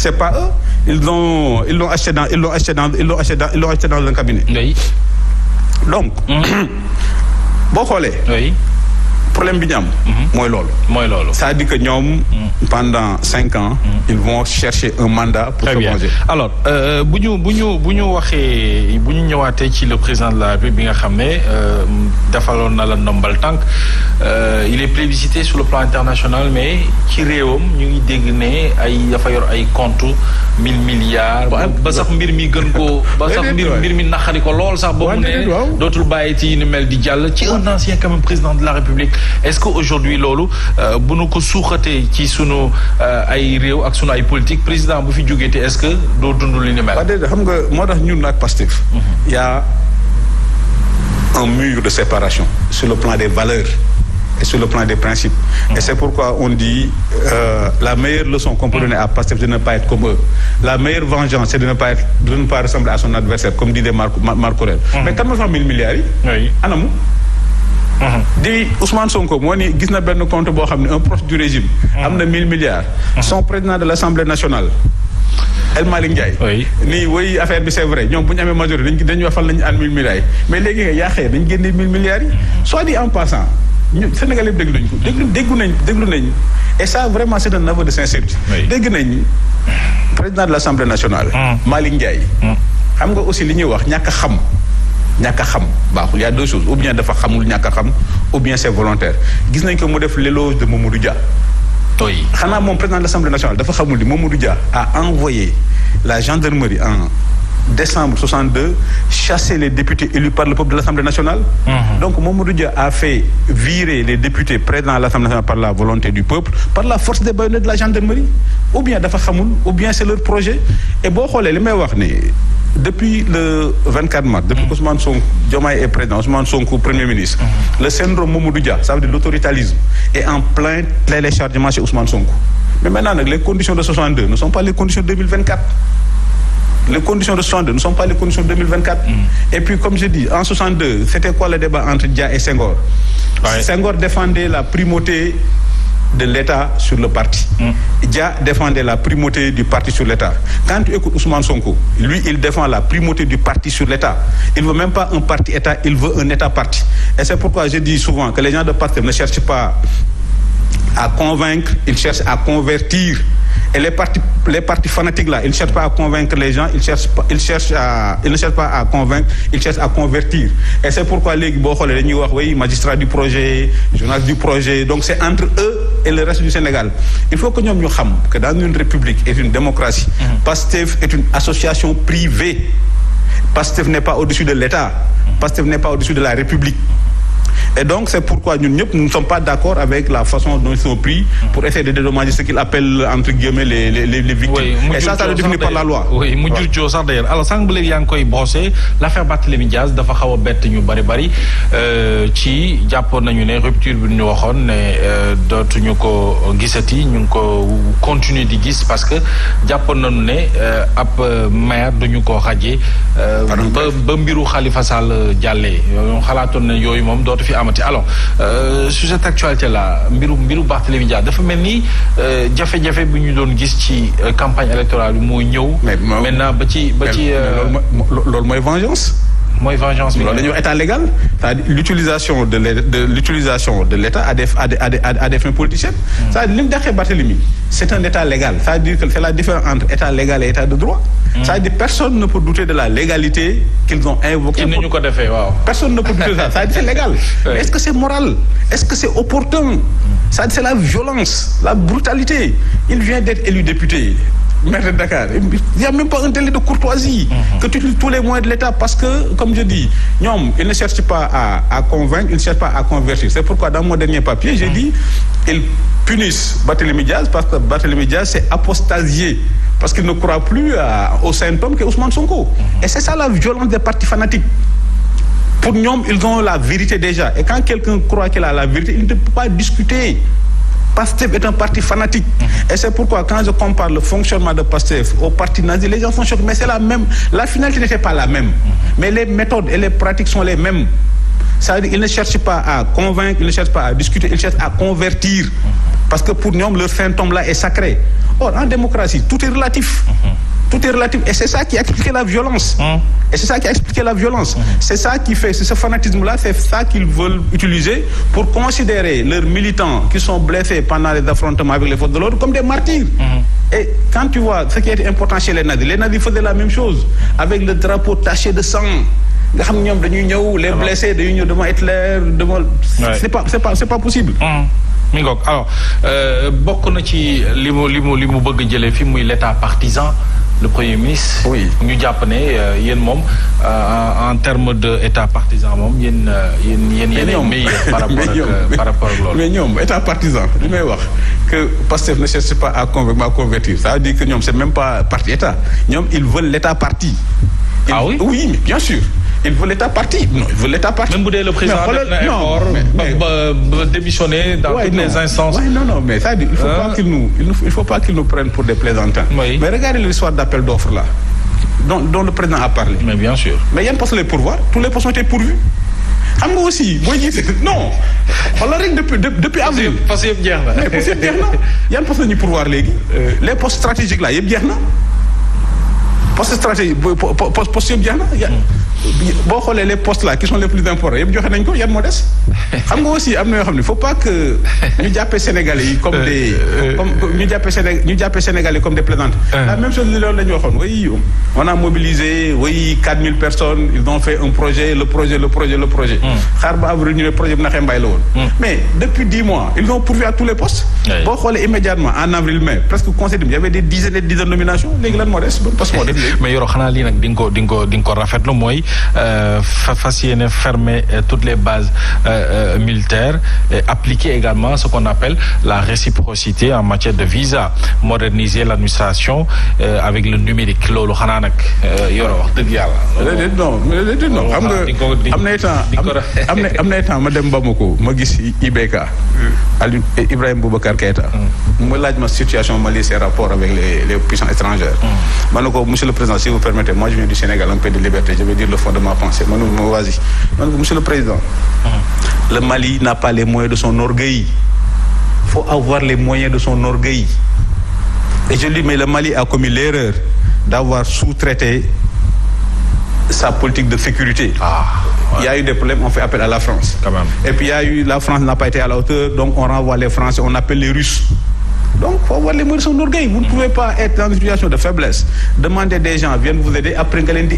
c'est pas eux. Ils l'ont acheté dans un cabinet. Oui. Donc. boo xoolee. oui. problème bi ñu am. mooy loolu. c'est-à-dire que ñoom. pendant 5 ans. ils vont chercher un mandat pour se venger. alors bu ñu waxee bu ñu ñëwaatee ci le président de la République bi nga xam ne defaloon na la ndombal tànk il est plébiscité sur le plan international mais ci réewam ñu ngi dégg ne dafa yor ay compte 1000 milliards. ba sax mbir mi gën koo. ba sax mbir mi naqari ko lool sax. ba mu ne dootul bàyyi ci ni mel di jàll ci un ancien quand même président de la République. est-ce que aujourd'hui loolu bu nu ko suuxatee ci sunu ay réew ak sunu ay politique président bu fi jógeete est-ce que doo dund li ni mel. waaw déedéet xam nga moo tax ñun ak Pastef. il y a un mur de séparation sur le plan des valeurs et sur le plan des principes. Et c'est pourquoi on dit la meilleure leçon qu'on peut donner à Pastef de ne pas être comme eux. La meilleure vengeance c'est de ne pas ressembler à son adversaire comme disait Marc Aurèle. Mais kan ma fa 1000 milliards yi. oui anamu. di Ousmane Sonko moo ni gis na benn compte boo xam ne un proche du régime. am na 1000 milliards. son président de l'Assemblée nationale. El Malick Ndiaye. oui nii woy affaire bi c'est vrai ñoom bu ñu amee majorité dañu waxal nañu an 1000 milliards yi mais léegi nga yaa xëy dañu génnee 1000 milliards yi. soit dit en passant ñu Sénégal yëpp déglu nañu ko déglu nañ et ça vraiment c'est un aveu de sincérité. dégg nañ président de l'Assemblée nationale. Malick Ndiaye. xam nga aussi li ñuy wax ñàkk a xam baaxul. Il y a deux choses ou bien dafa xamul ñàkk a xam ou bien c'est volontaire gis nañ ko mu def l'éloge de Mamadou Dia. oui xanaa moom président de l'Assemblée nationale dafa xamul ni Mamadou Dia a envoyé la gendarmerie en décembre 62 chasser les députés élus par le peuple de l'Assemblée nationale. Donc Mamadou Dia a fait virer les députés présents à l'Assemblée nationale par la volonté du peuple par la force des baïonnettes de la gendarmerie ou bien dafa xamul ou bien c'est leur projet et boo xoolee li may wax ni depuis le 24 mars, depuis qu'Ousmane Sonko, Diomaye est président, Ousmane Sonko Premier ministre, le syndrome Mamadou Dia, ça veut dire l'autoritarisme, est en plein téléchargement chez Ousmane Sonko. Mais maintenant, les conditions de 62 ne sont pas les conditions de 2024. Les conditions de 62 ne sont pas les conditions de 2024. Et puis, comme je dis, en 62, c'était quoi le débat entre Dia et Senghor? Senghor défendait la primauté de l'État sur le parti. Dia défendait la primauté du parti sur l'État. Quand tu écoutes Ousmane Sonko, lui, il défend la primauté du parti sur l'État. Il ne veut même pas un parti-État, il veut un État-parti. Et c'est pourquoi je dis souvent que les gens de parti ne cherchent pas à convaincre, ils cherchent à convertir. Et les partis fanatiques là, ils ne cherchent pas à convaincre les gens, ils ne cherchent pas à convaincre, ils cherchent à convertir. Et c'est pourquoi les magistrats du projet, journalistes du projet, donc c'est entre eux et le reste du Sénégal. Il faut que nous sachions que dans une république et une démocratie, PASTEF est une association privée. PASTEF n'est pas au-dessus de l'État. PASTEF n'est pas au-dessus de la République. Et donc, c'est pourquoi nous ne sommes pas d'accord avec la façon dont ils sont pris pour essayer de dédommager ce qu'ils appellent, entre guillemets, les victimes. Oui, et ça est défini par la loi. Oui, d'ailleurs. Alors, sans que vous ayez brossé, l'affaire Barthélémy Diaz, dafa xaw a bett ñu bari ci jàppoon nañu ne rupture bi ñu waxoon ne dootuñu ko gisati ñu ngi ko continuer di gis parce que jàppoon nañu ne ab maire duñu ko xajee ba mbiru Khalifa Sall jàllee yooyu xalaatoon ne yooyu moom dootu fi amati. Alors sur cette actualité là mbiru Barthélémy Diaz dafa mel ni jafe-jafe bi ñu doon gis ci campagne électorale bi mooy ñëw. maintenant ba ci loolu mooy vengeance. mooy vengeance bi loolu la ñuy wax état légal, c'est-à-dire l'utilisation de l'État à des fins politiciennes. C'est-à-dire li mu dàqee Barthélémy, c'est un état légal, c'est-à-dire que c'est la différence entre état légal et état de droit. C'est-à-dire personne ne peut douter de la légalité qu'ils ont invoquée. Personne ne peut douter de ça. C'est-à-dire c'est légal. Mais est-ce que c'est moral? Est-ce que c'est opportun? C'est-à-dire c'est la violence, la brutalité. Il vient d'être élu député. Maire de Dakar, il n'y a même pas un délai de courtoisie que tu utilises tous les moyens de l'État parce que, comme je dis, ils ne cherchent pas à convaincre, ils ne cherchent pas à convertir. C'est pourquoi dans mon dernier papier, j'ai dit ils punissent Barthélémy Diaz parce que Barthélémy Diaz s'est apostasié parce qu'il ne croit plus au symptôme qu'est Ousmane Sonko. Et c'est ça la violence des partis fanatiques. Pour nous, ils ont la vérité déjà. Et quand quelqu'un croit qu'il a la vérité, il ne peut pas discuter. PASTEF est un parti fanatique. Et c'est pourquoi quand je compare le fonctionnement de PASTEF au parti nazi, les gens sont choqués. Mais c'est la même. La finalité n'était pas la même. Mais les méthodes et les pratiques sont les mêmes. Ça veut dire qu'ils ne cherchent pas à convaincre, ils ne cherchent pas à discuter, ils cherchent à convertir. Parce que pour nous, leur symptôme là est sacré. Or, en démocratie, tout est relatif. Tout est relatif. Et c'est ça qui a expliqué la violence. Et c'est ça qui a expliqué la violence. C'est ça qui fait, c'est ce fanatisme-là, c'est ça qu'ils veulent utiliser pour considérer leurs militants qui sont blessés pendant les affrontements avec les forces de l'ordre comme des martyrs. Et quand tu vois ce qui était important chez les nazis faisaient la même chose avec le drapeau taché de sang. nga xam ne ñoom dañuy ñëw les blessés dañuy ñëw devant Hitler devant. c'est pas possible. mi ngoog alors bokk na ci li mu bëgg jëlee fi muy l'état partisan le premier ministre. oui ñu jàpp ne yéen moom en terme de état partisan moom yéen meilleur par rapport ak loolu. mais ñoom état partisan li may wax que Pastef ne cherche pas à convertir ça veut dire que ñoom c'est même pas parti état ñoom ils veulent l'état parti. Ah oui? Oui, mais bien sûr. Il veut l'état parti. Non, il veut l'état parti. Même bu dee le président def na effort ba démissionner dans toutes les instances. Oui, non, mais ça dit, il faut pas qu'ils nous prennent pour des plaisantins. Oui. Mais regardez l'histoire d'appel d'offres là, dont le président a parlé. Mais bien sûr. Mais yan postes les pourvoir, tous les postes ont été pourvus. xam nga aussi booy gis non xoolal rek depuis avril. parce que yëpp jeex na. mais parce que jeex na yan postes la ñuy pourvoir léegi. les postes stratégiques là yëpp jeex na. poste stratégique poste yëpp jeex na boo xoolee les postes là qui sont les plus importants yëpp joxe nañ ko yan moo des xam nga aussi am na yoo xam ne faut pas que ñu jàppee Sénégalais yi comme des ñu jàppee Sénégalais comme des plaisantes. La même chose li loolu la ñu waxoon oui on a mobilisé oui 4000 personnes ils ont fait un projet le projet xaar ba avril ñu ne projet bi naxee mbay la woon. Mais depuis 10 mois ils ont pourvu à tous les postes. boo xoolee immédiatement en avril mai presque conseil il y avait des dizaines et des dizaines de nominations léegi lan moo des ban poste moo des léegi. mais Yoro xanaa lii nag di nga ko rafetlu mooy fas yéene fermer toutes les bases militaires et appliquer également ce qu'on appelle la réciprocité en matière de visa moderniser l'administration avec le numérique loolu xanaa nag Yoro wax dëgg yàlla. non xam nga am na temps ma dem Bamako ma gis IBK Aliou Ibrahima Boubacar Keïta mu laaj ma situation Mali ses rapports avec les puissances étrangères. ma ne ko monsieur le président si vous permettez moi je viens du Sénégal un peu de liberté je vais dire le fond de ma pensée ma ne ko vas-y ma ne ko monsieur le président. Le Mali n'a pas les moyens de son orgueil. Il faut avoir les moyens de son orgueil. Et je dis mais le Mali a commis l'erreur d'avoir sous-traité sa politique de sécurité. Il y a eu des problèmes, on fait appel à la France. Quand même. Et puis la France n'a pas été à la hauteur, donc on renvoie les Français, on appelle les Russes. Donc il faut avoir les moyens de son orgueil. Vous ne pouvez pas être dans une situation de faiblesse. Demandez des gens, viennent vous aider, après nga leen di